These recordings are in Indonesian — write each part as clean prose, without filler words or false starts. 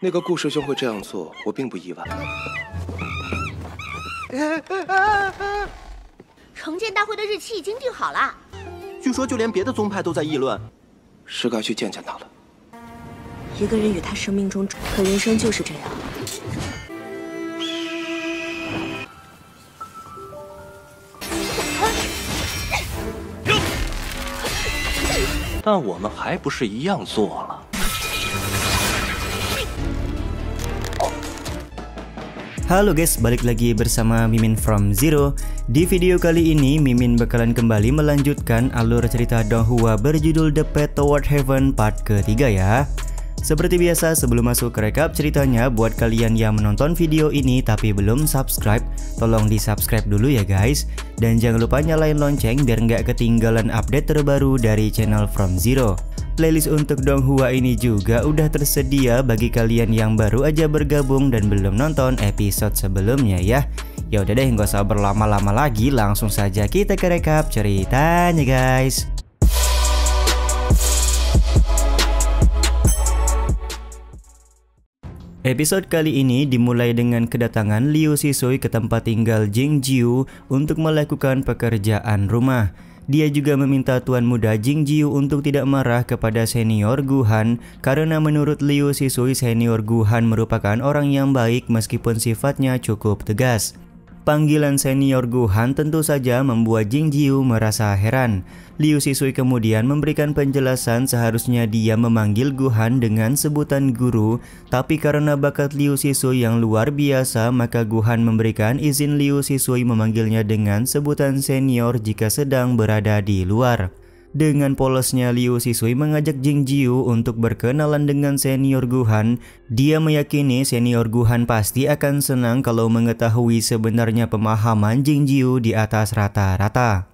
那个顾师兄会这样做，我并不意外。城建大会的日期已经定好了，据说就连别的宗派都在议论，是该去见见他了。一个人与他生命中，可人生就是这样。但我们还不是一样做了。 Halo guys, balik lagi bersama Mimin from Zero. Di video kali ini, Mimin bakalan kembali melanjutkan alur cerita Donghua berjudul The Path Toward Heaven part ketiga ya. Seperti biasa, sebelum masuk ke rekap ceritanya, buat kalian yang menonton video ini tapi belum subscribe, tolong di subscribe dulu ya guys. Dan jangan lupa nyalain lonceng biar nggak ketinggalan update terbaru dari channel From Zero. Playlist untuk Donghua ini juga udah tersedia bagi kalian yang baru aja bergabung dan belum nonton episode sebelumnya ya. Ya udah deh, nggak usah berlama-lama lagi, langsung saja kita ke rekap ceritanya guys. Episode kali ini dimulai dengan kedatangan Liu Shisui ke tempat tinggal Jing Jiu untuk melakukan pekerjaan rumah. Dia juga meminta tuan muda Jing Jiu untuk tidak marah kepada senior Guhan karena menurut Liu Shisui senior Guhan merupakan orang yang baik meskipun sifatnya cukup tegas. Panggilan senior Guhan tentu saja membuat Jing Jiu merasa heran. Liu Shisui kemudian memberikan penjelasan seharusnya dia memanggil Guhan dengan sebutan guru, tapi karena bakat Liu Shisui yang luar biasa maka Guhan memberikan izin Liu Shisui memanggilnya dengan sebutan senior jika sedang berada di luar. Dengan polosnya Liu Shisui mengajak Jing Jiu untuk berkenalan dengan senior Guhan. Dia meyakini senior Guhan pasti akan senang kalau mengetahui sebenarnya pemahaman Jing Jiu di atas rata-rata.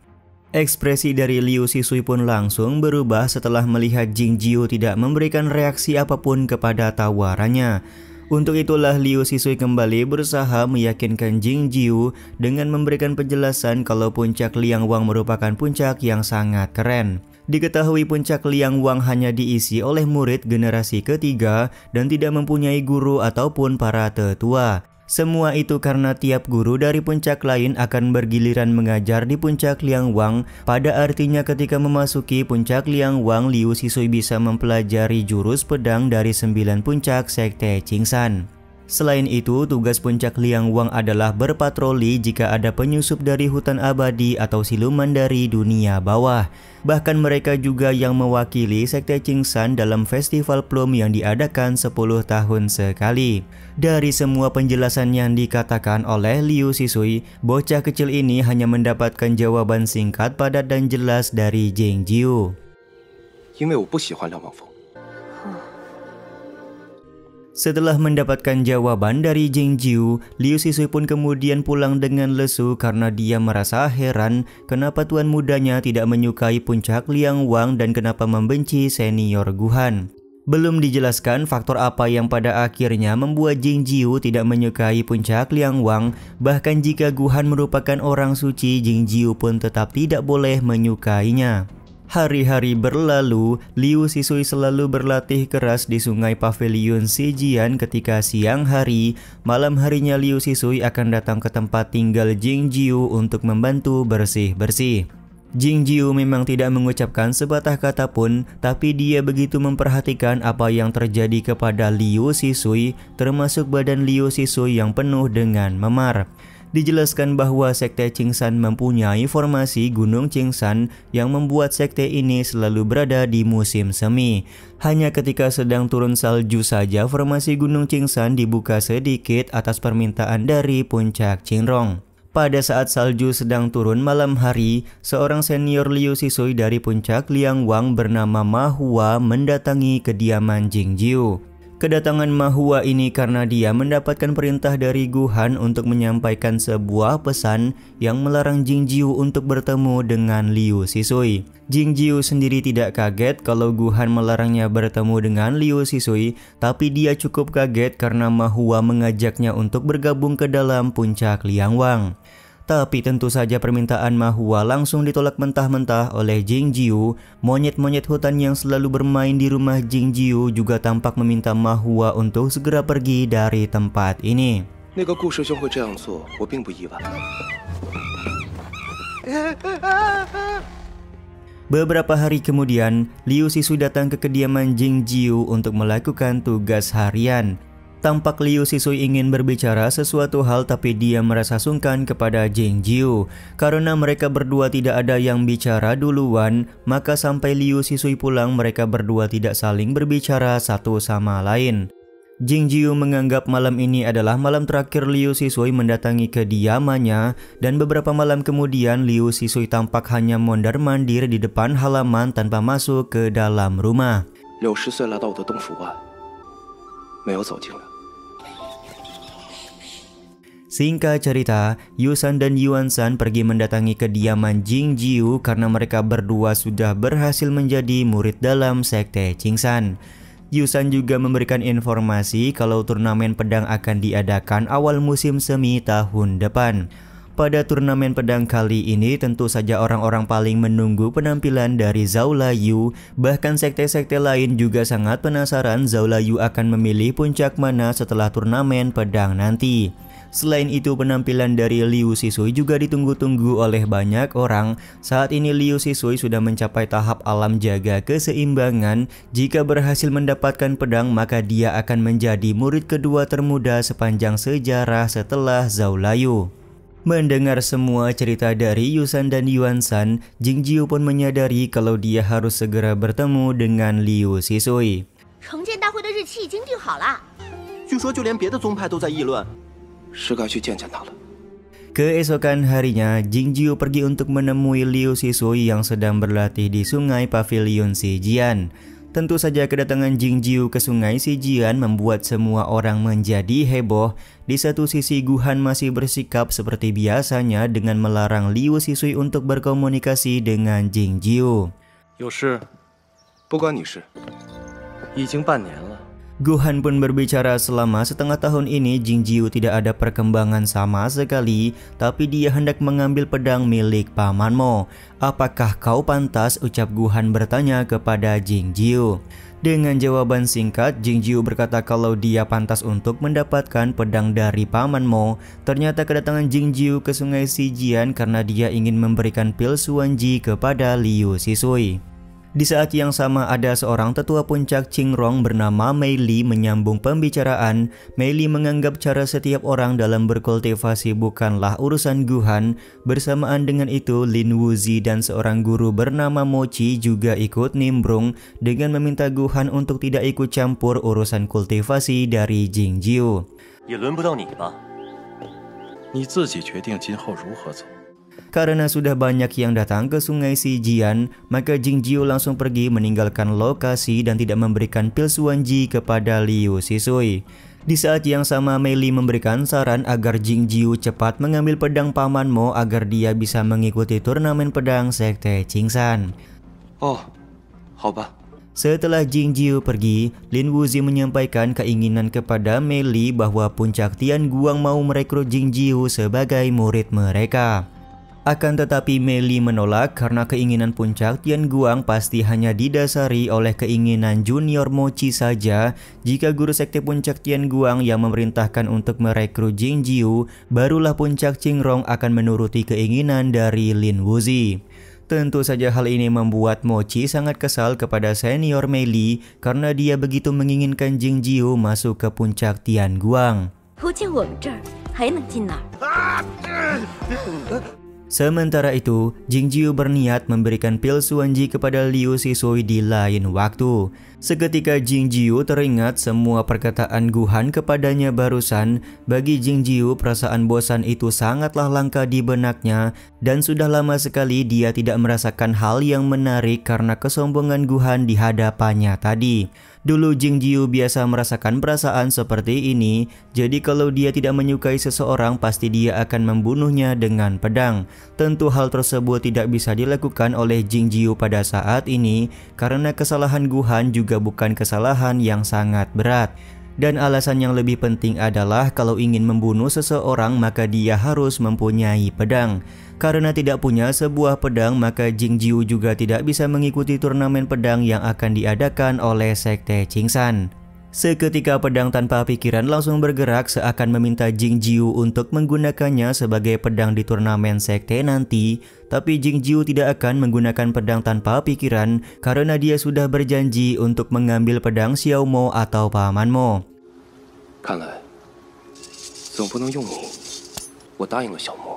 Ekspresi dari Liu Shisui pun langsung berubah setelah melihat Jing Jiu tidak memberikan reaksi apapun kepada tawarannya. Untuk itulah Liu Shisui kembali berusaha meyakinkan Jing Jiu dengan memberikan penjelasan kalau puncak Liang Wang merupakan puncak yang sangat keren. Diketahui puncak Liang Wang hanya diisi oleh murid generasi ketiga dan tidak mempunyai guru ataupun para tetua. Semua itu karena tiap guru dari puncak lain akan bergiliran mengajar di puncak Liang Wang. Pada artinya ketika memasuki puncak Liang Wang, Liu Shisui bisa mempelajari jurus pedang dari 9 puncak sekte Qingsan. Selain itu, tugas puncak Liang Wang adalah berpatroli jika ada penyusup dari hutan abadi atau siluman dari dunia bawah. Bahkan mereka juga yang mewakili sekte Qingsan dalam festival Plum yang diadakan 10 tahun sekali. Dari semua penjelasan yang dikatakan oleh Liu Shisui, bocah kecil ini hanya mendapatkan jawaban singkat, padat dan jelas dari Jing Jiu. 因为我不喜欢梁望风。 Setelah mendapatkan jawaban dari Jing Jiu, Liu Shisui pun kemudian pulang dengan lesu karena dia merasa heran kenapa tuan mudanya tidak menyukai puncak Liang Wang dan kenapa membenci senior Guhan. Belum dijelaskan faktor apa yang pada akhirnya membuat Jing Jiu tidak menyukai puncak Liang Wang. Bahkan jika Guhan merupakan orang suci, Jing Jiu pun tetap tidak boleh menyukainya. Hari-hari berlalu, Liu Shisui selalu berlatih keras di sungai pavilion Shijian ketika siang hari. Malam harinya Liu Shisui akan datang ke tempat tinggal Jing Jiu untuk membantu bersih-bersih. Jing Jiu memang tidak mengucapkan sepatah kata pun, tapi dia begitu memperhatikan apa yang terjadi kepada Liu Shisui, termasuk badan Liu Shisui yang penuh dengan memar. Dijelaskan bahwa sekte Qingsan mempunyai formasi gunung Qingsan yang membuat sekte ini selalu berada di musim semi. Hanya ketika sedang turun salju saja formasi gunung Qingsan dibuka sedikit atas permintaan dari puncak Qingrong. Pada saat salju sedang turun malam hari, seorang senior Liu Shisui dari puncak Liang Wang bernama Ma Hua mendatangi kediaman Jing Jiu. Kedatangan Ma Hua ini karena dia mendapatkan perintah dari Guhan untuk menyampaikan sebuah pesan yang melarang Jing Jiu untuk bertemu dengan Liu Shisui. Jing Jiu sendiri tidak kaget kalau Guhan melarangnya bertemu dengan Liu Shisui, tapi dia cukup kaget karena Ma Hua mengajaknya untuk bergabung ke dalam puncak Liang Wang. Tapi tentu saja permintaan Ma Hua langsung ditolak mentah-mentah oleh Jing Jiu. Monyet-monyet hutan yang selalu bermain di rumah Jing Jiu juga tampak meminta Ma Hua untuk segera pergi dari tempat ini. 那个顾师兄会这样做，我并不意外。 Beberapa hari kemudian, Liu Sisui datang ke kediaman Jing Jiu untuk melakukan tugas harian. Tampak Liu Sisui ingin berbicara sesuatu hal tapi dia merasa sungkan kepada Jing Jiu. Karena mereka berdua tidak ada yang bicara duluan, maka sampai Liu Sisui pulang mereka berdua tidak saling berbicara satu sama lain. Jing Jiu menganggap malam ini adalah malam terakhir Liu Sisui mendatangi kediamannya, dan beberapa malam kemudian Liu Sisui tampak hanya mondar-mandir di depan halaman tanpa masuk ke dalam rumah. 柳10岁来到我的洞府外，没有走进来。 Singkat cerita, Yusan dan Yuansan pergi mendatangi kediaman Jing Jiu karena mereka berdua sudah berhasil menjadi murid dalam sekte Qingsan. Yusan juga memberikan informasi kalau turnamen pedang akan diadakan awal musim semi tahun depan. Pada turnamen pedang kali ini tentu saja orang-orang paling menunggu penampilan dari Zhao Layu. Bahkan sekte-sekte lain juga sangat penasaran Zhao Layu akan memilih puncak mana setelah turnamen pedang nanti. Selain itu, penampilan dari Liu Sisui juga ditunggu-tunggu oleh banyak orang. Saat ini Liu Sisui sudah mencapai tahap alam jaga keseimbangan. Jika berhasil mendapatkan pedang, maka dia akan menjadi murid kedua termuda sepanjang sejarah setelah Zhao Layu. Mendengar semua cerita dari Yusan dan Yuansan, Jing Jiu pun menyadari kalau dia harus segera bertemu dengan Liu Sisui. 惩戒大会的日期已经定好了。据说就连别的宗派都在议论。 是该去见见他了。 Keesokan harinya, Jing Jiu pergi untuk menemui Liu Sisui yang sedang berlatih di sungai Pavilion Shijian. Tentu saja kedatangan Jing Jiu ke sungai Shijian membuat semua orang menjadi heboh. Di satu sisi Guhan masih bersikap seperti biasanya dengan melarang Liu Sisui untuk berkomunikasi dengan Jing Jiu. 有事， 不关你事。 已经半年了。 Guhan pun berbicara selama setengah tahun ini Jing Jiu tidak ada perkembangan sama sekali, tapi dia hendak mengambil pedang milik pamanmu. Apakah kau pantas? Ucap Guhan bertanya kepada Jing Jiu. Dengan jawaban singkat, Jing Jiu berkata kalau dia pantas untuk mendapatkan pedang dari pamanmu. Ternyata kedatangan Jing Jiu ke sungai Shijian karena dia ingin memberikan pil Suanji kepada Liu Sisui. Di saat yang sama ada seorang tetua puncak Qingrong bernama Mei Li menyambung pembicaraan. Mei Li menganggap cara setiap orang dalam berkultivasi bukanlah urusan Guhan. Bersamaan dengan itu, Lin Wuzi dan seorang guru bernama Mochi juga ikut nimbrung dengan meminta Guhan untuk tidak ikut campur urusan kultivasi dari Jing Jiu. 也轮不到你吧？你自己决定今后如何走。 Karena sudah banyak yang datang ke sungai Shijian, maka Jing Jiu langsung pergi meninggalkan lokasi dan tidak memberikan pil Suanji kepada Liu Sisui. Di saat yang sama, Mei Li memberikan saran agar Jing Jiu cepat mengambil pedang pamanmu agar dia bisa mengikuti turnamen pedang sekte Qingsan. 哦，好吧。 Setelah Jing Jiu pergi, Lin Wuzi menyampaikan keinginan kepada Mei Li bahwa puncak Tian Guang mau merekrut Jing Jiu sebagai murid mereka. Akan tetapi Mei Li menolak karena keinginan puncak Tian Guang pasti hanya didasari oleh keinginan junior Mochi saja. Jika guru sekte puncak Tian Guang yang memerintahkan untuk merekrut Jing Jiu, barulah puncak Qingrong akan menuruti keinginan dari Lin Wuzi. Tentu saja hal ini membuat Mochi sangat kesal kepada senior Mei Li karena dia begitu menginginkan Jing Jiu masuk ke puncak Tian Guang. 不进我们这儿，还能进哪儿？ Sementara itu, Jing Jiu berniat memberikan pil Suanji kepada Liu Sisui di lain waktu. Seketika Jing Jiu teringat semua perkataan Guhan kepadanya barusan. Bagi Jing Jiu, perasaan bosan itu sangatlah langka di benaknya dan sudah lama sekali dia tidak merasakan hal yang menarik karena kesombongan Guhan di hadapannya tadi. Dulu Jing Jiu biasa merasakan perasaan seperti ini, jadi kalau dia tidak menyukai seseorang pasti dia akan membunuhnya dengan pedang. Tentu hal tersebut tidak bisa dilakukan oleh Jing Jiu pada saat ini karena kesalahan Guhan juga bukan kesalahan yang sangat berat. Dan alasan yang lebih penting adalah kalau ingin membunuh seseorang maka dia harus mempunyai pedang. Karena tidak punya sebuah pedang maka Jing Jiu juga tidak bisa mengikuti turnamen pedang yang akan diadakan oleh Sekte Qingsan. Seketika pedang tanpa pikiran langsung bergerak seakan meminta Jing Jiu untuk menggunakannya sebagai pedang di turnamen sekte nanti. Tapi Jing Jiu tidak akan menggunakan pedang tanpa pikiran karena dia sudah berjanji untuk mengambil pedang Xiao Mo atau Paman Mo. 看来总不能用你，我答应了小魔。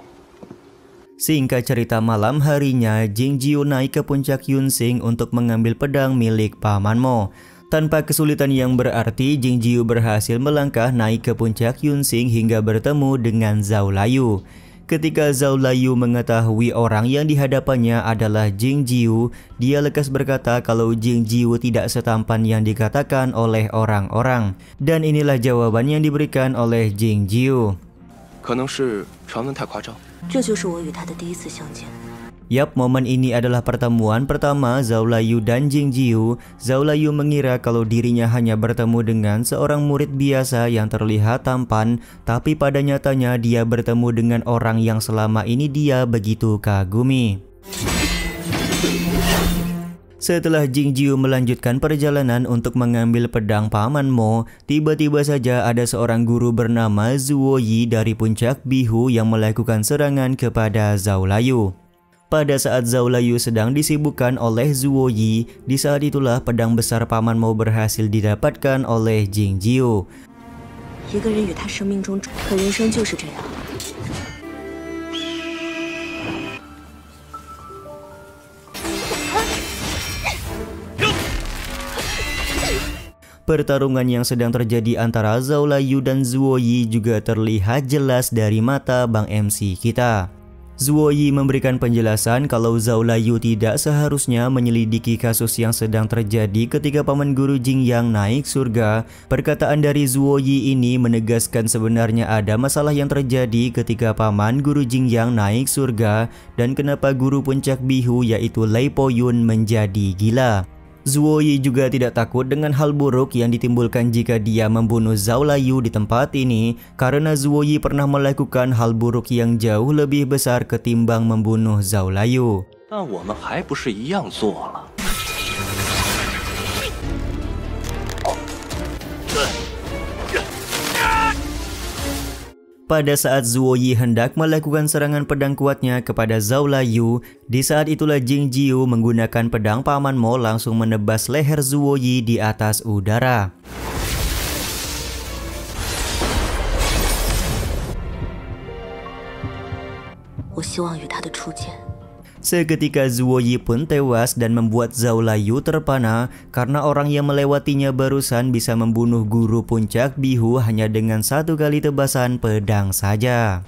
Singkat cerita, malam harinya Jing Jiu naik ke puncak Yunxing untuk mengambil pedang milik Paman Mo. Tanpa kesulitan yang berarti, Jing Jiu berhasil melangkah naik ke puncak Yunxing hingga bertemu dengan Zhao Layu. Ketika Zhao Layu mengetahui orang yang dihadapannya adalah Jing Jiu, dia lekas berkata kalau Jing Jiu tidak setampan yang dikatakan oleh orang-orang. Dan inilah jawaban yang diberikan oleh Jing Jiu. 可能是传闻太夸张。 这就是我与他的第一次相见。 Yap, momen ini adalah pertemuan pertama Zhao Layu dan Jing Jiu. Zhao Layu mengira kalau dirinya hanya bertemu dengan seorang murid biasa yang terlihat tampan, tapi pada nyatanya dia bertemu dengan orang yang selama ini dia begitu kagumi. Setelah Jing Jiu melanjutkan perjalanan untuk mengambil pedang Paman Mo, tiba-tiba saja ada seorang guru bernama Zuo Yi dari puncak Bihu yang melakukan serangan kepada Zhao Layu. Pada saat Zhao Layu sedang disibukkan oleh Zuo Yi, di saat itulah pedang besar Paman Mo berhasil didapatkan oleh Jing Jiu. 一个人与他生命中，可人生就是这样。 Pertarungan yang sedang terjadi antara Zhao Layu dan Zuo Yi juga terlihat jelas dari mata Bang MC kita. Zuo Yi memberikan penjelasan kalau Zhao Layu tidak seharusnya menyelidiki kasus yang sedang terjadi ketika Paman Guru Jingyang naik surga. Perkataan dari Zuo Yi ini menegaskan sebenarnya ada masalah yang terjadi ketika Paman Guru Jingyang naik surga dan kenapa guru puncak Bihu yaitu Lei Po Yun menjadi gila. Zuo Yi juga tidak takut dengan hal buruk yang ditimbulkan jika dia membunuh Zhao Layu di tempat ini karena Zuo Yi pernah melakukan hal buruk yang jauh lebih besar ketimbang membunuh Zhao Layu. 但我们还不是一样做了。 Pada saat Zuo Yi hendak melakukan serangan pedang kuatnya kepada Zhao Layu, di saat itulah Jing Jiu menggunakan pedang Paman Mo langsung menebas leher Zuo Yi di atas udara. Seketika Zuo Yi pun tewas dan membuat Zhao Layu terpana karena orang yang melewatinya barusan bisa membunuh guru puncak Bihu hanya dengan satu kali tebasan pedang saja.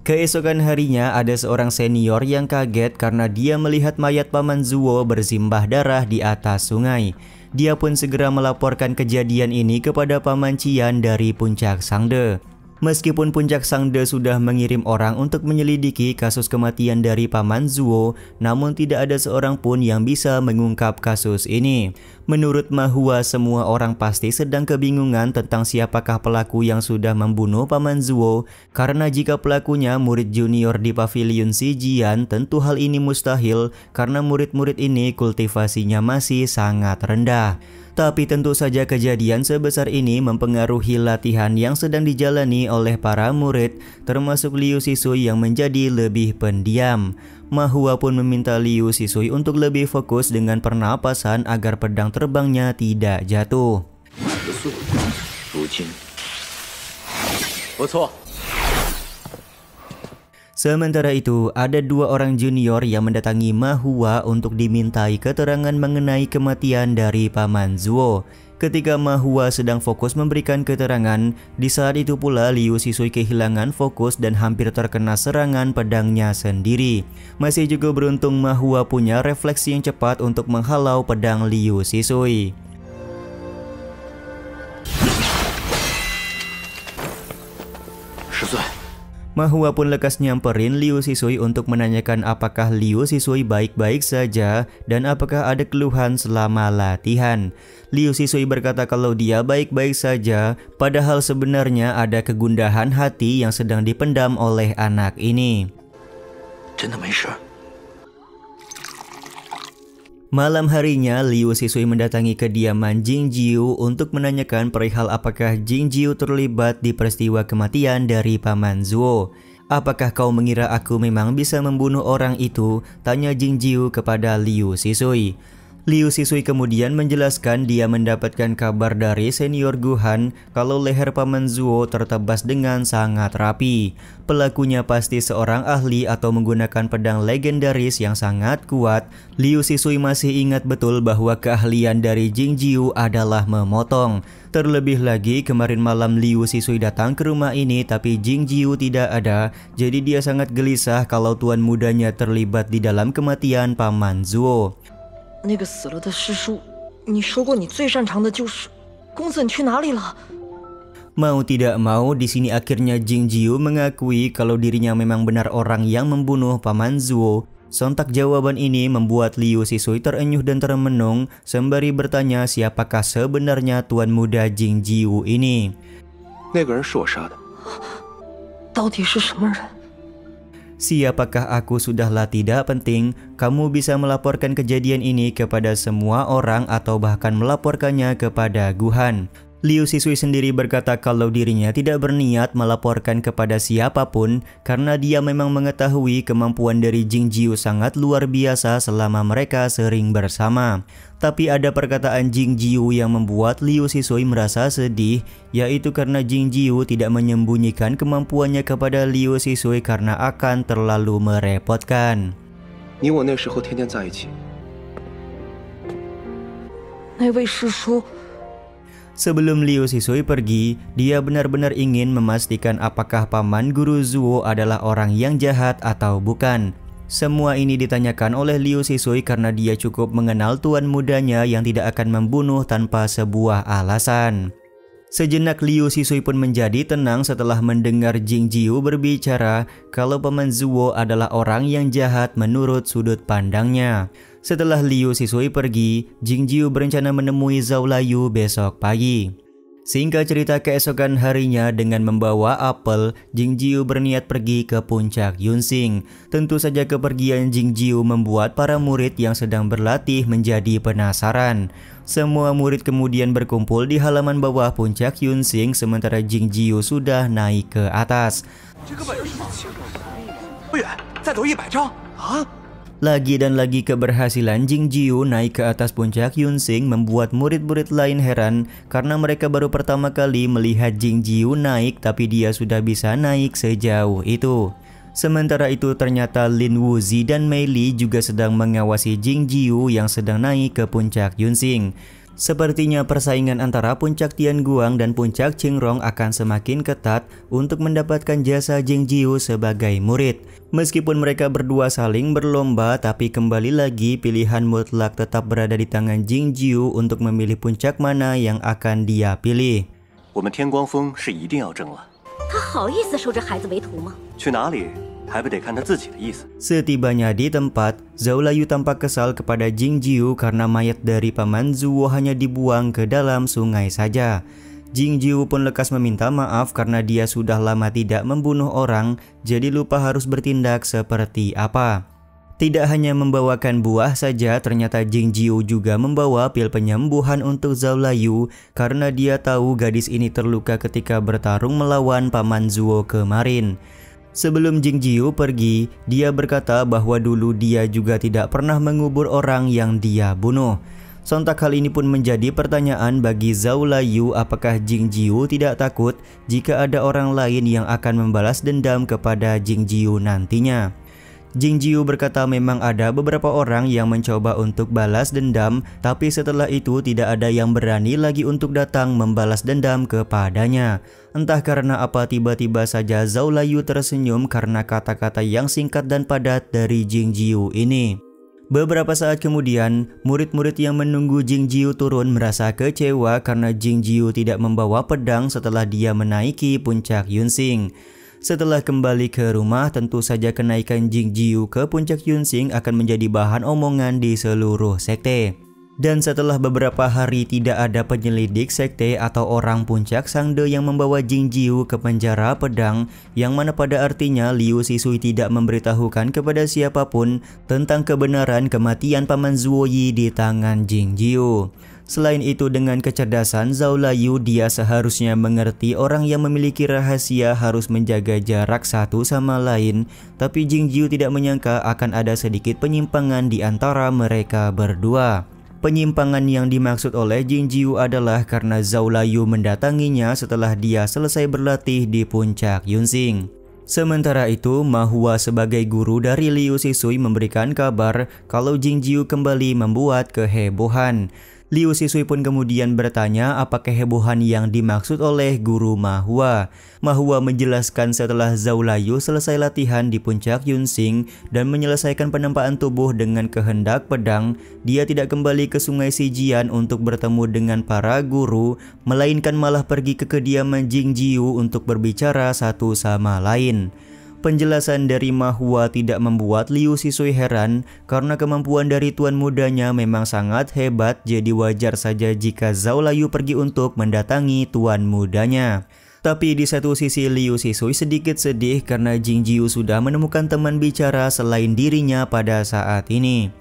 Keesokan harinya ada seorang senior yang kaget karena dia melihat mayat Paman Zuo bersimbah darah di atas sungai. Dia pun segera melaporkan kejadian ini kepada Paman Qian dari puncak Sangde. Meskipun puncak Sangde sudah mengirim orang untuk menyelidiki kasus kematian dari Paman Zuo, namun tidak ada seorang pun yang bisa mengungkap kasus ini. Menurut Ma Hua, semua orang pasti sedang kebingungan tentang siapakah pelaku yang sudah membunuh Paman Zuo, karena jika pelakunya murid junior di Pavilion Zijian, tentu hal ini mustahil karena murid-murid ini kultivasinya masih sangat rendah. Tapi tentu saja kejadian sebesar ini mempengaruhi latihan yang sedang dijalani oleh para murid, termasuk Liu Sisui yang menjadi lebih pendiam. Ma Hua pun meminta Liu Sisui untuk lebih fokus dengan pernapasan agar pedang terbangnya tidak jatuh. Sementara itu, ada dua orang junior yang mendatangi Ma Hua untuk dimintai keterangan mengenai kematian dari Paman Zuo. Ketika Ma Hua sedang fokus memberikan keterangan, di saat itu pula Liu Sisui kehilangan fokus dan hampir terkena serangan pedangnya sendiri. Masih juga beruntung Ma Hua punya refleksi yang cepat untuk menghalau pedang Liu Sisui. Mahua pun lekas nyamperin Liu Sisui untuk menanyakan apakah Liu Sisui baik-baik saja dan apakah ada keluhan selama latihan. Liu Sisui berkata kalau dia baik-baik saja, padahal sebenarnya ada kegundahan hati yang sedang dipendam oleh anak ini. Malam harinya, Liu Sisui mendatangi kediaman Jing Jiu untuk menanyakan perihal apakah Jing Jiu terlibat di peristiwa kematian dari Paman Zuo. Apakah kau mengira aku memang bisa membunuh orang itu? Tanya Jing Jiu kepada Liu Sisui. Liu Sisui kemudian menjelaskan dia mendapatkan kabar dari senior Guhan kalau leher Paman Zuo tertebas dengan sangat rapi. Pelakunya pasti seorang ahli atau menggunakan pedang legendaris yang sangat kuat. Liu Sisui masih ingat betul bahwa keahlian dari Jing Jiu adalah memotong. Terlebih lagi kemarin malam Liu Sisui datang ke rumah ini tapi Jing Jiu tidak ada. Jadi dia sangat gelisah kalau tuan mudanya terlibat di dalam kematian Paman Zuo. 那个死了的师叔，你说过你最擅长的就是公子，你去哪里了？ Mau tidak mau, di sini akhirnya Jing Jiu mengakui kalau dirinya memang benar orang yang membunuh Paman Zuo. Sontak jawaban ini membuat Liu Sisui terenyuh dan termenung sembari bertanya siapakah sebenarnya tuan muda Jing Jiu ini. 那个人是我杀的。到底是什么人？ Siapakah aku sudahlah tidak penting, kamu bisa melaporkan kejadian ini kepada semua orang atau bahkan melaporkannya kepada Guhan. Liu Sisui sendiri berkata kalau dirinya tidak berniat melaporkan kepada siapapun karena dia memang mengetahui kemampuan dari Jing Jiu sangat luar biasa selama mereka sering bersama. Tapi ada perkataan Jing Jiu yang membuat Liu Sisui merasa sedih, yaitu karena Jing Jiu tidak menyembunyikan kemampuannya kepada Liu Sisui karena akan terlalu merepotkan. 你我那时候天天在一起。 那位师叔。 Sebelum Liu Sisui pergi, dia benar-benar ingin memastikan apakah Paman Guru Zuo adalah orang yang jahat atau bukan. Semua ini ditanyakan oleh Liu Sisui karena dia cukup mengenal tuan mudanya yang tidak akan membunuh tanpa sebuah alasan. Sejenak Liu Sisui pun menjadi tenang setelah mendengar Jing Jiu berbicara kalau Paman Zuo adalah orang yang jahat menurut sudut pandangnya. Setelah Liu Sisui pergi, Jing Jiu berencana menemui Zhao Layu besok pagi. Singkat cerita, keesokan harinya dengan membawa apel, Jing Jiu berniat pergi ke puncak Yunxing. Tentu saja kepergian Jing Jiu membuat para murid yang sedang berlatih menjadi penasaran. Semua murid kemudian berkumpul di halaman bawah puncak Yunxing sementara Jing Jiu sudah naik ke atas. Lagi dan lagi keberhasilan Jing Jiu naik ke atas puncak Yunxing membuat murid-murid lain heran karena mereka baru pertama kali melihat Jing Jiu naik tapi dia sudah bisa naik sejauh itu. Sementara itu ternyata Lin Wuzi dan Mei Li juga sedang mengawasi Jing Jiu yang sedang naik ke puncak Yunxing. Sepertinya persaingan antara puncak Tianguang dan puncak Qingrong akan semakin ketat untuk mendapatkan jasa Jing Jiu sebagai murid. Meskipun mereka berdua saling berlomba, tapi kembali lagi pilihan mutlak tetap berada di tangan Jing Jiu untuk memilih puncak mana yang akan dia pilih. 我们天光峰是一定要争了。他好意思收这孩子为徒吗？ 去哪里还不得看他自己的意思。 Setibanya di tempat, Zhao Layu tampak kesal kepada Jing Jiu karena mayat dari Paman Zuo hanya dibuang ke dalam sungai saja. Jing Jiu pun lekas meminta maaf karena dia sudah lama tidak membunuh orang, jadi lupa harus bertindak seperti apa. Tidak hanya membawakan buah saja, ternyata Jing Jiu juga membawa pil penyembuhan untuk Zhao Layu karena dia tahu gadis ini terluka ketika bertarung melawan Paman Zuo kemarin. Sebelum Jing Jiu pergi, dia berkata bahwa dulu dia juga tidak pernah mengubur orang yang dia bunuh. Sontak hal ini pun menjadi pertanyaan bagi Zhao Layu, apakah Jing Jiu tidak takut jika ada orang lain yang akan membalas dendam kepada Jing Jiu nantinya. Jing Jiu berkata memang ada beberapa orang yang mencoba untuk balas dendam, tapi setelah itu tidak ada yang berani lagi untuk datang membalas dendam kepadanya. Entah karena apa tiba-tiba saja Zhao Layu tersenyum karena kata-kata yang singkat dan padat dari Jing Jiu ini. Beberapa saat kemudian, murid-murid yang menunggu Jing Jiu turun merasa kecewa karena Jing Jiu tidak membawa pedang setelah dia menaiki puncak Yunxing. Setelah kembali ke rumah, tentu saja kenaikan Jing Jiu ke puncak Yunxing akan menjadi bahan omongan di seluruh sekte. Dan setelah beberapa hari tidak ada penyelidik sekte atau orang puncak Sangde yang membawa Jing Jiu ke penjara pedang, yang mana pada artinya Liu Sisui tidak memberitahukan kepada siapapun tentang kebenaran kematian Paman Zuoyi di tangan Jing Jiu. Selain itu, dengan kecerdasan Zhao Layu, dia seharusnya mengerti orang yang memiliki rahasia harus menjaga jarak satu sama lain, tapi Jing Jiu tidak menyangka akan ada sedikit penyimpangan di antara mereka berdua. Penyimpangan yang dimaksud oleh Jing Jiu adalah karena Zhao Layu mendatanginya setelah dia selesai berlatih di puncak Yunxing. Sementara itu, Ma Hua sebagai guru dari Liu Sisui memberikan kabar kalau Jing Jiu kembali membuat kehebohan. Liu Sisui pun kemudian bertanya apa kehebohan yang dimaksud oleh guru Ma Hua. Ma Hua menjelaskan setelah Zhao Layu selesai latihan di puncak Yunxing dan menyelesaikan penempaan tubuh dengan kehendak pedang, dia tidak kembali ke Sungai Sijian untuk bertemu dengan para guru, melainkan malah pergi ke kediaman Jing Jiu untuk berbicara satu sama lain. Penjelasan dari Ma Hua tidak membuat Liu Sisui heran karena kemampuan dari tuan mudanya memang sangat hebat, jadi wajar saja jika Zhao Layu pergi untuk mendatangi tuan mudanya. Tapi di satu sisi Liu Sisui sedikit sedih karena Jing Jiu sudah menemukan teman bicara selain dirinya pada saat ini.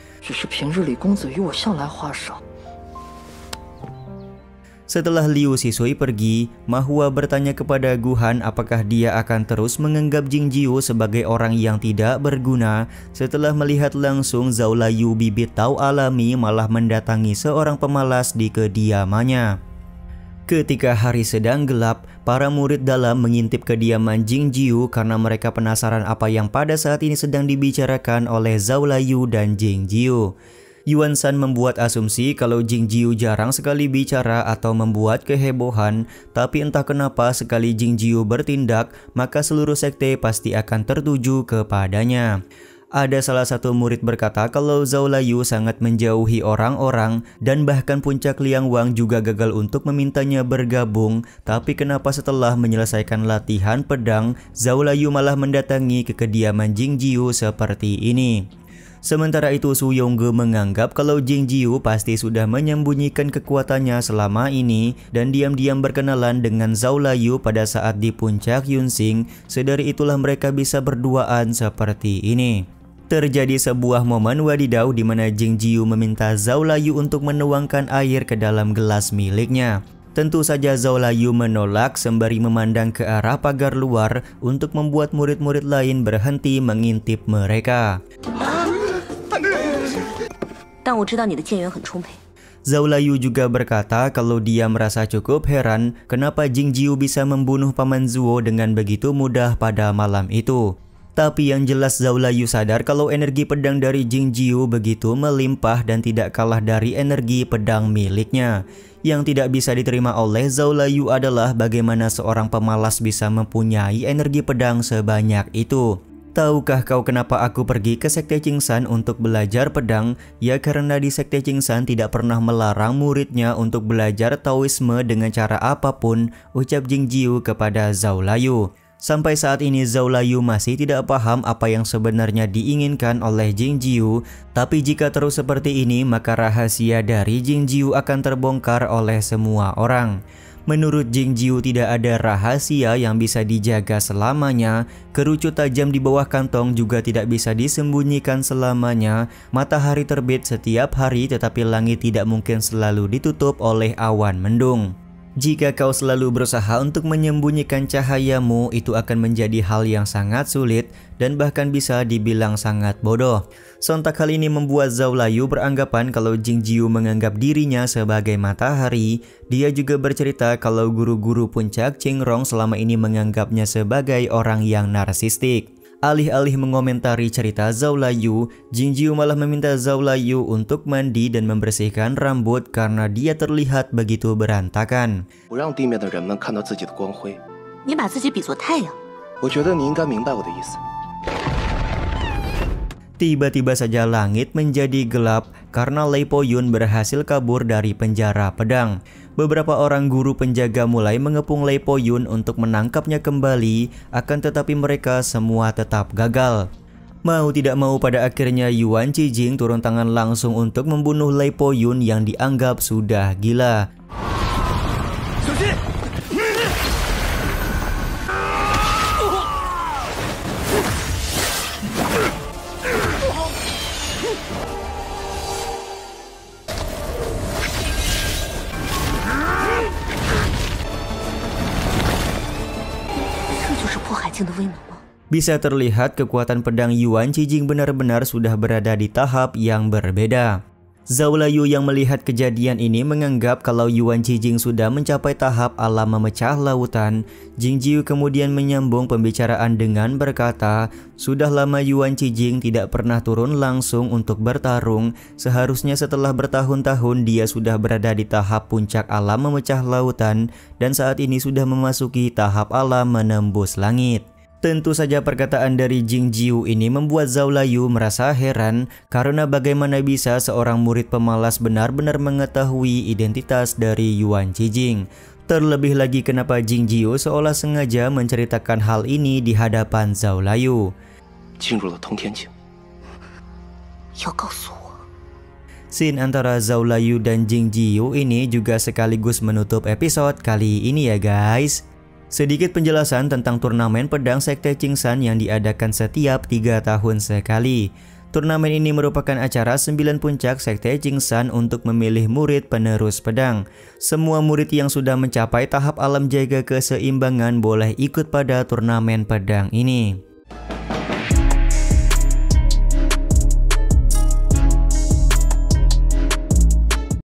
Setelah Liu Sisui pergi, Ma Hua bertanya kepada Guhan apakah dia akan terus menganggap Jing Jiu sebagai orang yang tidak berguna setelah melihat langsung Zhao Layu bibit tahu alami malah mendatangi seorang pemalas di kediamannya. Ketika hari sedang gelap, para murid dalam mengintip kediaman Jing Jiu karena mereka penasaran apa yang pada saat ini sedang dibicarakan oleh Zhao Layu dan Jing Jiu. Yuan Shan membuat asumsi kalau Jing Jiu jarang sekali bicara atau membuat kehebohan, tapi entah kenapa sekali Jing Jiu bertindak, maka seluruh sekte pasti akan tertuju kepadanya. Ada salah satu murid berkata kalau Zhao Layu sangat menjauhi orang-orang dan bahkan puncak Liang Wang juga gagal untuk memintanya bergabung, tapi kenapa setelah menyelesaikan latihan pedang, Zhao Layu malah mendatangi ke kediaman Jing Jiu seperti ini. Sementara itu Su Yongge menganggap kalau Jing Jiu pasti sudah menyembunyikan kekuatannya selama ini dan diam-diam berkenalan dengan Zhao Layu pada saat di puncak Yunxing, sedari itulah mereka bisa berduaan seperti ini. Terjadi sebuah momen wadidau di mana Jing Jiu meminta Zhao Layu untuk menuangkan air ke dalam gelas miliknya. Tentu saja Zhao Layu menolak sembari memandang ke arah pagar luar untuk membuat murid-murid lain berhenti mengintip mereka. Zhao Layu juga berkata kalau dia merasa cukup heran kenapa Jing Jiu bisa membunuh Paman Zuo dengan begitu mudah pada malam itu. Tapi yang jelas Zhao Layu sadar kalau energi pedang dari Jing Jiu begitu melimpah dan tidak kalah dari energi pedang miliknya. Yang tidak bisa diterima oleh Zhao Layu adalah bagaimana seorang pemalas bisa mempunyai energi pedang sebanyak itu. Tahukah kau kenapa aku pergi ke Sekte Qingsan untuk belajar pedang? Ya karena di Sekte Qingsan tidak pernah melarang muridnya untuk belajar Taoisme dengan cara apapun, ucap Jing Jiu kepada Zhao Layu. Sampai saat ini Zhao Layu masih tidak paham apa yang sebenarnya diinginkan oleh Jing Jiu, tapi jika terus seperti ini maka rahasia dari Jing Jiu akan terbongkar oleh semua orang. Menurut Jing Jiu tidak ada rahasia yang bisa dijaga selamanya, kerucut tajam di bawah kantong juga tidak bisa disembunyikan selamanya, matahari terbit setiap hari tetapi langit tidak mungkin selalu ditutup oleh awan mendung. Jika kau selalu berusaha untuk menyembunyikan cahayamu, itu akan menjadi hal yang sangat sulit dan bahkan bisa dibilang sangat bodoh. Sontak hal ini membuat Zhao Layu beranggapan kalau Jing Jiu menganggap dirinya sebagai matahari. Dia juga bercerita kalau guru-guru puncak Qingrong selama ini menganggapnya sebagai orang yang narsistik. Alih-alih mengomentari cerita Zhao Layu, Jing Jiu malah meminta Zhao Layu untuk mandi dan membersihkan rambut karena dia terlihat begitu berantakan. Tiba-tiba saja langit menjadi gelap karena Lei Po Yun berhasil kabur dari penjara pedang. Beberapa orang guru penjaga mulai mengepung Lei Po Yun untuk menangkapnya kembali, akan tetapi mereka semua tetap gagal. Mau tidak mau pada akhirnya Yuan Qijing turun tangan langsung untuk membunuh Lei Po Yun yang dianggap sudah gila. Bisa terlihat kekuatan pedang Yuan Qijing benar-benar sudah berada di tahap yang berbeda. Zhao Layu yang melihat kejadian ini menganggap kalau Yuan Qijing sudah mencapai tahap alam memecah lautan. Jing Jiu kemudian menyambung pembicaraan dengan berkata, sudah lama Yuan Qijing tidak pernah turun langsung untuk bertarung. Seharusnya setelah bertahun-tahun dia sudah berada di tahap puncak alam memecah lautan dan saat ini sudah memasuki tahap alam menembus langit. Tentu saja perkataan dari Jing Jiu ini membuat Zhao Layu merasa heran karena bagaimana bisa seorang murid pemalas benar-benar mengetahui identitas dari Yuan Qijing. Terlebih lagi kenapa Jing Jiu seolah sengaja menceritakan hal ini di hadapan Zhao Layu. Scene antara Zhao Layu dan Jing Jiu ini juga sekaligus menutup episode kali ini ya guys. Sedikit penjelasan tentang turnamen pedang Sekte Qingsan yang diadakan setiap 3 tahun sekali. Turnamen ini merupakan acara 9 puncak Sekte Qingsan untuk memilih murid penerus pedang. Semua murid yang sudah mencapai tahap alam jaga keseimbangan boleh ikut pada turnamen pedang ini.